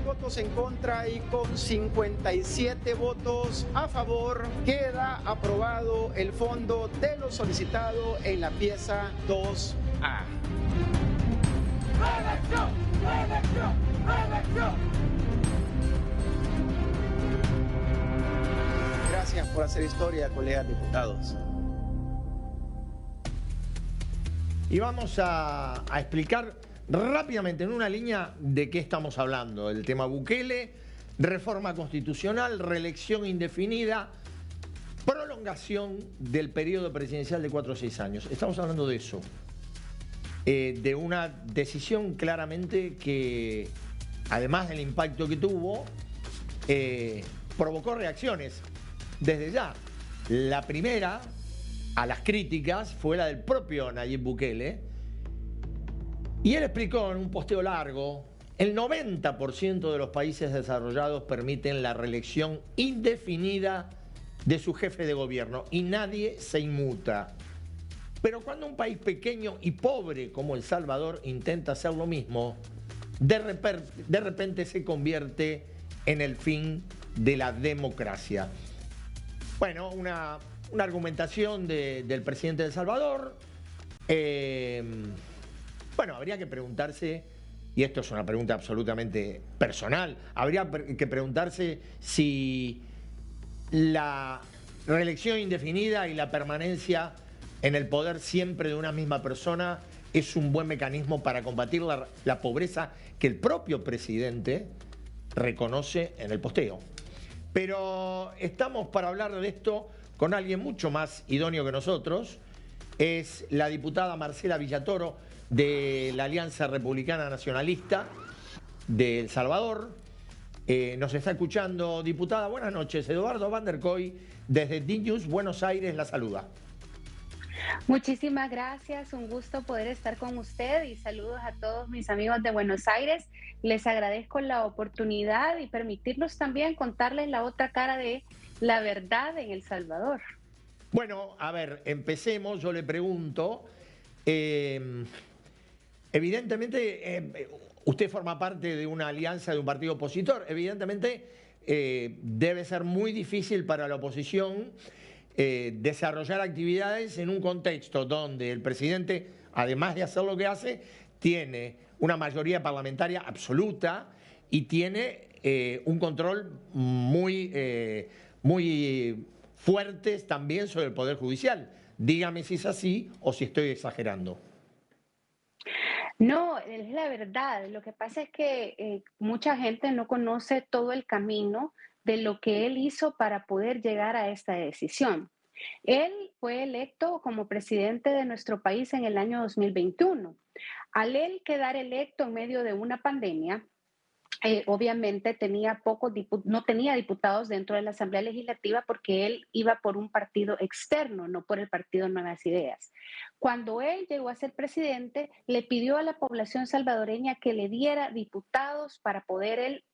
votos en contra y con 57 votos a favor, queda aprobado el fondo de lo solicitado en la pieza 2A. ¡Reelección! ¡Reelección! ¡Reelección! Gracias por hacer historia, colegas diputados. Y vamos a explicar rápidamente en una línea de qué estamos hablando. El tema Bukele, reforma constitucional, reelección indefinida, prolongación del periodo presidencial de 4 o 6 años. Estamos hablando de eso. De una decisión claramente que, además del impacto que tuvo, provocó reacciones desde ya. La primera a las críticas fue la del propio Nayib Bukele, y él explicó en un posteo largo: el 90% de los países desarrollados permiten la reelección indefinida de su jefe de gobierno y nadie se inmuta. Pero cuando un país pequeño y pobre como El Salvador intenta hacer lo mismo, de repente se convierte en el fin de la democracia. Bueno, una argumentación del presidente de El Salvador. Bueno, habría que preguntarse, y esto es una pregunta absolutamente personal, habría que preguntarse si la reelección indefinida y la permanencia en el poder siempre de una misma persona es un buen mecanismo para combatir la pobreza que el propio presidente reconoce en el posteo. Pero estamos para hablar de esto con alguien mucho más idóneo que nosotros. Es la diputada Marcela Villatoro, de la Alianza Republicana Nacionalista de El Salvador. Nos está escuchando, diputada. Buenas noches. Eduardo Van der Koy, desde DNews Buenos Aires, la saluda. Muchísimas gracias, un gusto poder estar con usted y saludos a todos mis amigos de Buenos Aires. Les agradezco la oportunidad y permitirnos también contarles la otra cara de la verdad en El Salvador. Bueno, a ver, empecemos. Yo le pregunto, evidentemente, usted forma parte de una alianza de un partido opositor. Evidentemente, debe ser muy difícil para la oposición desarrollar actividades en un contexto donde el presidente, además de hacer lo que hace, tiene una mayoría parlamentaria absoluta y tiene un control muy fuerte también sobre el Poder Judicial. Dígame si es así o si estoy exagerando. No, es la verdad. Lo que pasa es que mucha gente no conoce todo el camino de lo que él hizo para poder llegar a esta decisión. Él fue electo como presidente de nuestro país en el año 2021. Al él quedar electo en medio de una pandemia, obviamente no tenía diputados dentro de la Asamblea Legislativa porque él iba por un partido externo, no por el partido Nuevas Ideas. Cuando él llegó a ser presidente, le pidió a la población salvadoreña que le diera diputados para poder él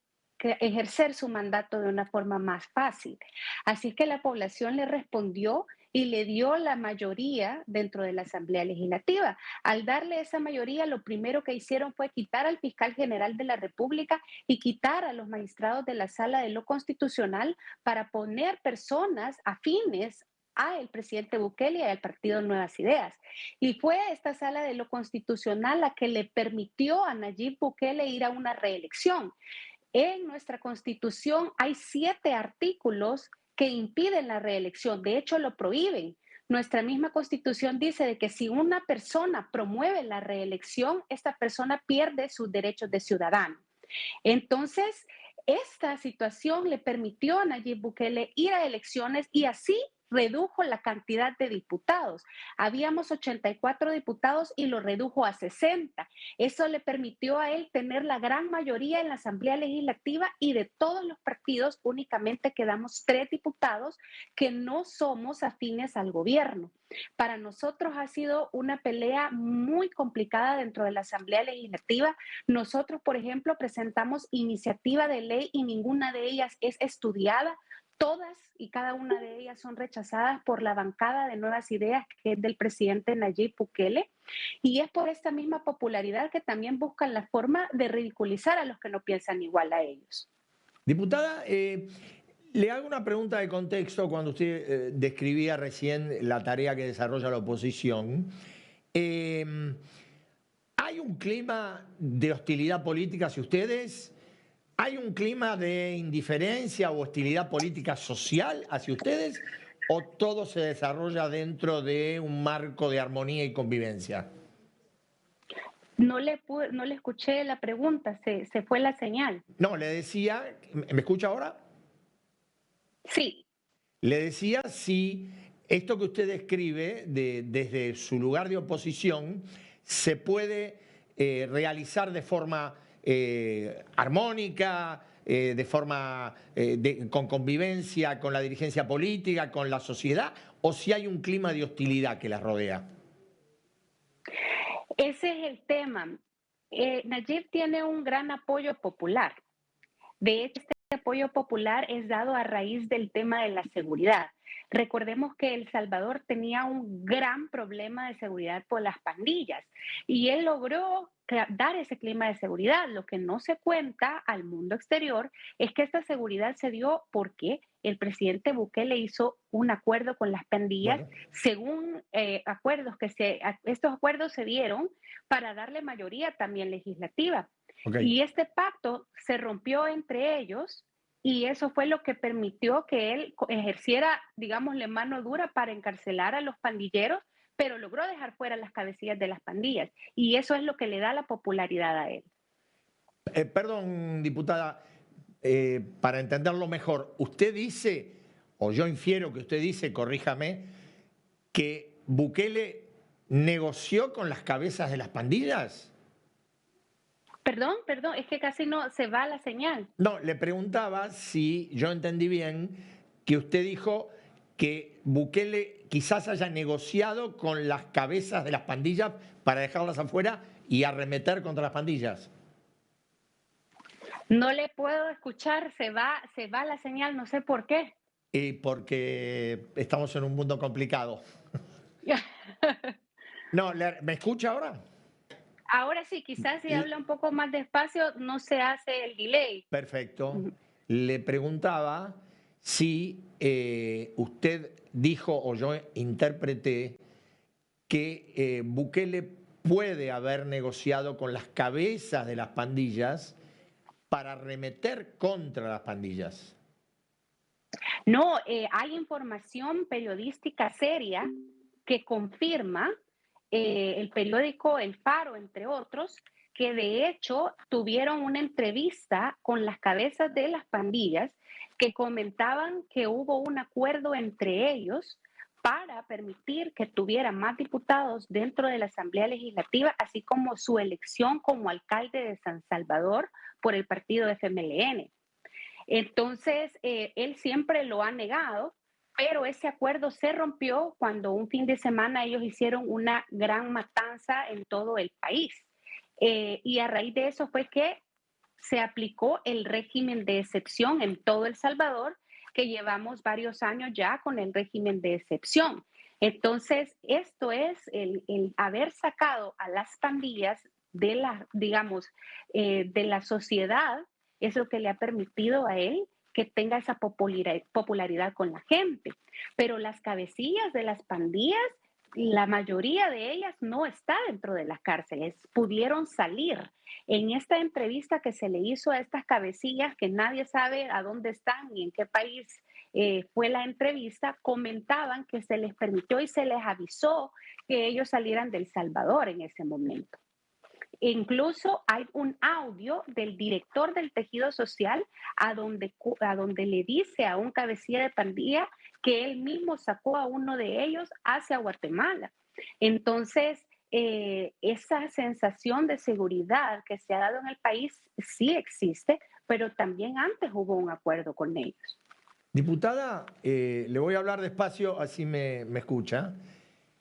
ejercer su mandato de una forma más fácil. Así que la población le respondió y le dio la mayoría dentro de la Asamblea Legislativa. Al darle esa mayoría, lo primero que hicieron fue quitar al fiscal general de la República y quitar a los magistrados de la Sala de lo Constitucional para poner personas afines al presidente Bukele y al partido Nuevas Ideas. Y fue esta Sala de lo Constitucional la que le permitió a Nayib Bukele ir a una reelección. En nuestra Constitución hay 7 artículos que impiden la reelección, de hecho lo prohíben. Nuestra misma Constitución dice de que si una persona promueve la reelección, esta persona pierde sus derechos de ciudadano. Entonces, esta situación le permitió a Nayib Bukele ir a elecciones y así redujo la cantidad de diputados. Habíamos 84 diputados y lo redujo a 60. Eso le permitió a él tener la gran mayoría en la Asamblea Legislativa y de todos los partidos únicamente quedamos 3 diputados que no somos afines al gobierno. Para nosotros ha sido una pelea muy complicada dentro de la Asamblea Legislativa. Nosotros, por ejemplo, presentamos iniciativa de ley y ninguna de ellas es estudiada. Todas y cada una de ellas son rechazadas por la bancada de Nuevas Ideas, que es del presidente Nayib Bukele, y es por esta misma popularidad que también buscan la forma de ridiculizar a los que no piensan igual a ellos. Diputada, le hago una pregunta de contexto cuando usted describía recién la tarea que desarrolla la oposición. ¿Hay un clima de hostilidad política hacia ustedes? ¿Hay un clima de indiferencia o hostilidad política social hacia ustedes? ¿O todo se desarrolla dentro de un marco de armonía y convivencia? No le escuché la pregunta, se fue la señal. No, le decía, ¿me escucha ahora? Sí. Le decía si esto que usted describe desde su lugar de oposición se puede realizar de forma armónica, de forma con convivencia con la dirigencia política, con la sociedad, o si hay un clima de hostilidad que la rodea. Ese es el tema. Nayib tiene un gran apoyo popular. De hecho, este apoyo popular es dado a raíz del tema de la seguridad. Recordemos que El Salvador tenía un gran problema de seguridad por las pandillas y él logró dar ese clima de seguridad. Lo que no se cuenta al mundo exterior es que esta seguridad se dio porque el presidente Bukele hizo un acuerdo con las pandillas, según estos acuerdos se dieron para darle mayoría también legislativa. Y este pacto se rompió entre ellos y eso fue lo que permitió que él ejerciera, digámosle, mano dura para encarcelar a los pandilleros, pero logró dejar fuera las cabecillas de las pandillas. Y eso es lo que le da la popularidad a él. Perdón, diputada, para entenderlo mejor, usted dice, o yo infiero que usted dice, corríjame, que Bukele negoció con las cabezas de las pandillas. Perdón, es que casi no se va la señal. No, le preguntaba si yo entendí bien que usted dijo que Bukele quizás haya negociado con las cabezas de las pandillas para dejarlas afuera y arremeter contra las pandillas. No le puedo escuchar, se va la señal, no sé por qué. Porque estamos en un mundo complicado. No, ¿me escucha ahora? Ahora sí, quizás si habla un poco más despacio no se hace el delay. Perfecto. Le preguntaba si usted dijo o yo interpreté que Bukele puede haber negociado con las cabezas de las pandillas para arremeter contra las pandillas. No, hay información periodística seria que confirma el periódico El Faro, entre otros, que de hecho tuvieron una entrevista con las cabezas de las pandillas que comentaban que hubo un acuerdo entre ellos para permitir que tuvieran más diputados dentro de la Asamblea Legislativa, así como su elección como alcalde de San Salvador por el partido FMLN. Entonces, él siempre lo ha negado, pero ese acuerdo se rompió cuando un fin de semana ellos hicieron una gran matanza en todo el país. Y a raíz de eso fue que se aplicó el régimen de excepción en todo El Salvador, que llevamos varios años ya con el régimen de excepción. Entonces, esto es el haber sacado a las pandillas de la, digamos, de la sociedad, es lo que le ha permitido a él que tenga esa popularidad con la gente. Pero las cabecillas de las pandillas, la mayoría de ellas no está dentro de las cárceles, pudieron salir. En esta entrevista que se le hizo a estas cabecillas, que nadie sabe a dónde están ni en qué país fue la entrevista, comentaban que se les permitió y se les avisó que ellos salieran de El Salvador en ese momento. Incluso hay un audio del director del tejido social a donde le dice a un cabecilla de pandilla que él mismo sacó a uno de ellos hacia Guatemala. Entonces, esa sensación de seguridad que se ha dado en el país sí existe, pero también antes hubo un acuerdo con ellos. Diputada, le voy a hablar despacio, así me escucha.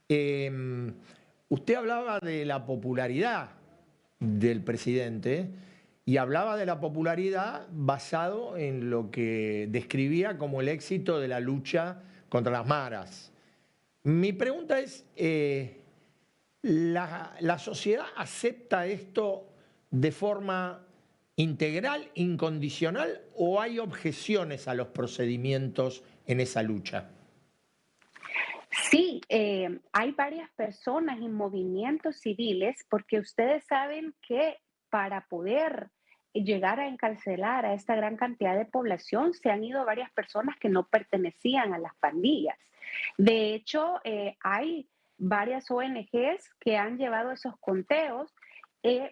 Usted hablaba de la popularidad del presidente y hablaba de la popularidad basado en lo que describía como el éxito de la lucha contra las maras. Mi pregunta es, ¿la sociedad acepta esto de forma integral, incondicional, o hay objeciones a los procedimientos en esa lucha? Sí, hay varias personas y movimientos civiles, porque ustedes saben que para poder llegar a encarcelar a esta gran cantidad de población, se han ido varias personas que no pertenecían a las pandillas. De hecho, hay varias ONGs que han llevado esos conteos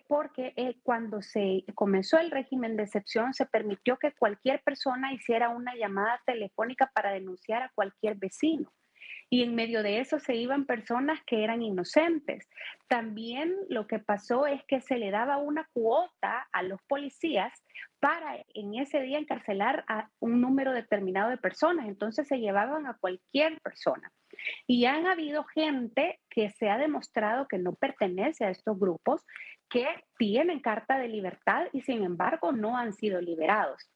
porque cuando se comenzó el régimen de excepción se permitió que cualquier persona hiciera una llamada telefónica para denunciar a cualquier vecino. Y en medio de eso se iban personas que eran inocentes. También lo que pasó es que se le daba una cuota a los policías para en ese día encarcelar a un número determinado de personas. Entonces se llevaban a cualquier persona. Y han habido gente que se ha demostrado que no pertenece a estos grupos, que tienen carta de libertad y sin embargo no han sido liberados.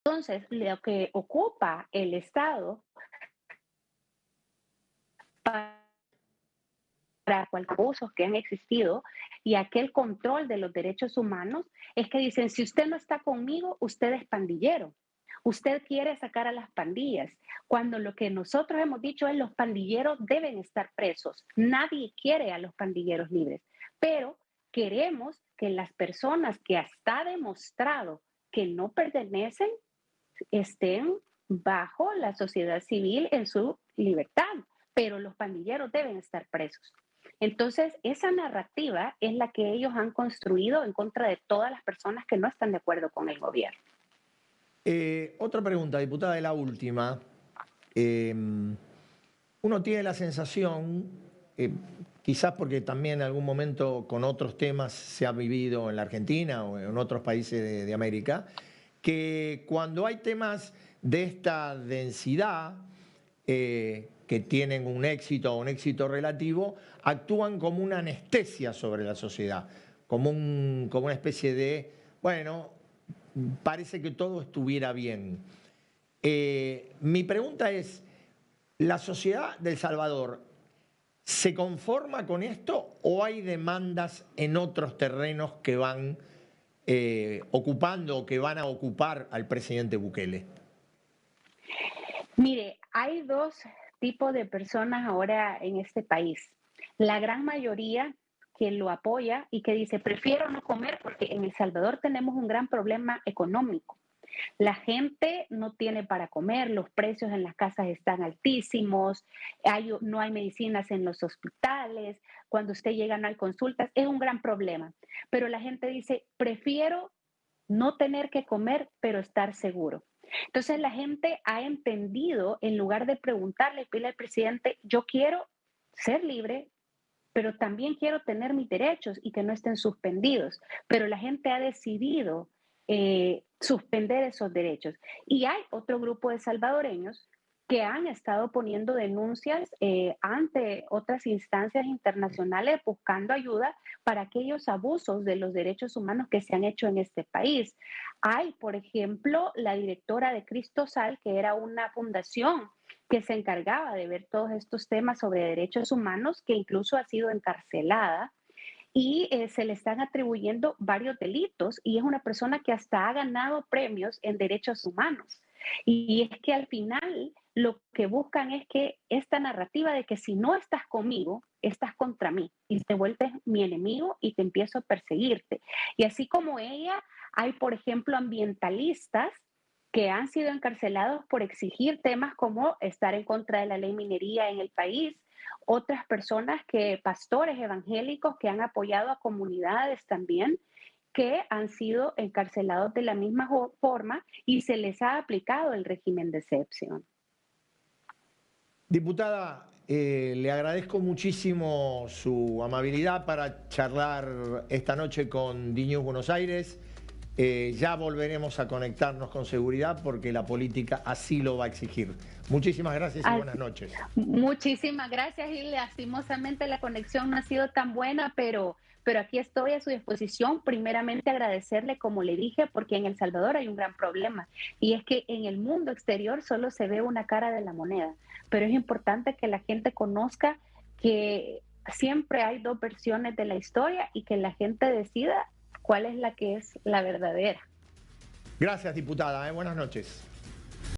Entonces, lo que ocupa el Estado para cualquier abusos que han existido y aquel control de los derechos humanos es que dicen, si usted no está conmigo, usted es pandillero. Usted quiere sacar a las pandillas, cuando lo que nosotros hemos dicho es los pandilleros deben estar presos. Nadie quiere a los pandilleros libres, pero queremos que las personas que está demostrado que no pertenecen estén bajo la sociedad civil en su libertad, pero los pandilleros deben estar presos. Entonces, esa narrativa es la que ellos han construido en contra de todas las personas que no están de acuerdo con el gobierno. Otra pregunta, diputada, de la última. Uno tiene la sensación, quizás porque también en algún momento con otros temas se ha vivido en la Argentina o en otros países de América, que cuando hay temas de esta densidad, que tienen un éxito o un éxito relativo, actúan como una anestesia sobre la sociedad, como una especie de, bueno, parece que todo estuviera bien. Mi pregunta es, ¿la sociedad de El Salvador se conforma con esto o hay demandas en otros terrenos que van ocupando o que van a ocupar al presidente Bukele? Mire, hay dos tipos de personas ahora en este país. La gran mayoría que lo apoya y que dice, prefiero no comer porque en El Salvador tenemos un gran problema económico. La gente no tiene para comer, los precios en las casas están altísimos, no hay medicinas en los hospitales, cuando usted llega no hay consultas, es un gran problema. Pero la gente dice, prefiero no tener que comer, pero estar seguro. Entonces la gente ha entendido, en lugar de preguntarle, pide al presidente, yo quiero ser libre, pero también quiero tener mis derechos y que no estén suspendidos. Pero la gente ha decidido suspender esos derechos. Y hay otro grupo de salvadoreños que han estado poniendo denuncias ante otras instancias internacionales buscando ayuda para aquellos abusos de los derechos humanos que se han hecho en este país. Hay, por ejemplo, la directora de Cristosal, que era una fundación que se encargaba de ver todos estos temas sobre derechos humanos, que incluso ha sido encarcelada y se le están atribuyendo varios delitos y es una persona que hasta ha ganado premios en derechos humanos. Y es que al final lo que buscan es que esta narrativa de que si no estás conmigo, estás contra mí y te vuelves mi enemigo y te empiezo a perseguirte. Y así como ella, hay, por ejemplo, ambientalistas que han sido encarcelados por exigir temas como estar en contra de la ley minería en el país, otras personas pastores evangélicos que han apoyado a comunidades también, que han sido encarcelados de la misma forma y se les ha aplicado el régimen de excepción. Diputada, le agradezco muchísimo su amabilidad para charlar esta noche con DNews Buenos Aires. Ya volveremos a conectarnos con seguridad porque la política así lo va a exigir. Muchísimas gracias y buenas noches. Muchísimas gracias y lastimosamente la conexión no ha sido tan buena, pero pero aquí estoy a su disposición, primeramente agradecerle, como le dije, porque en El Salvador hay un gran problema, y es que en el mundo exterior solo se ve una cara de la moneda, pero es importante que la gente conozca que siempre hay dos versiones de la historia y que la gente decida cuál es la que es la verdadera. Gracias, diputada. Buenas noches.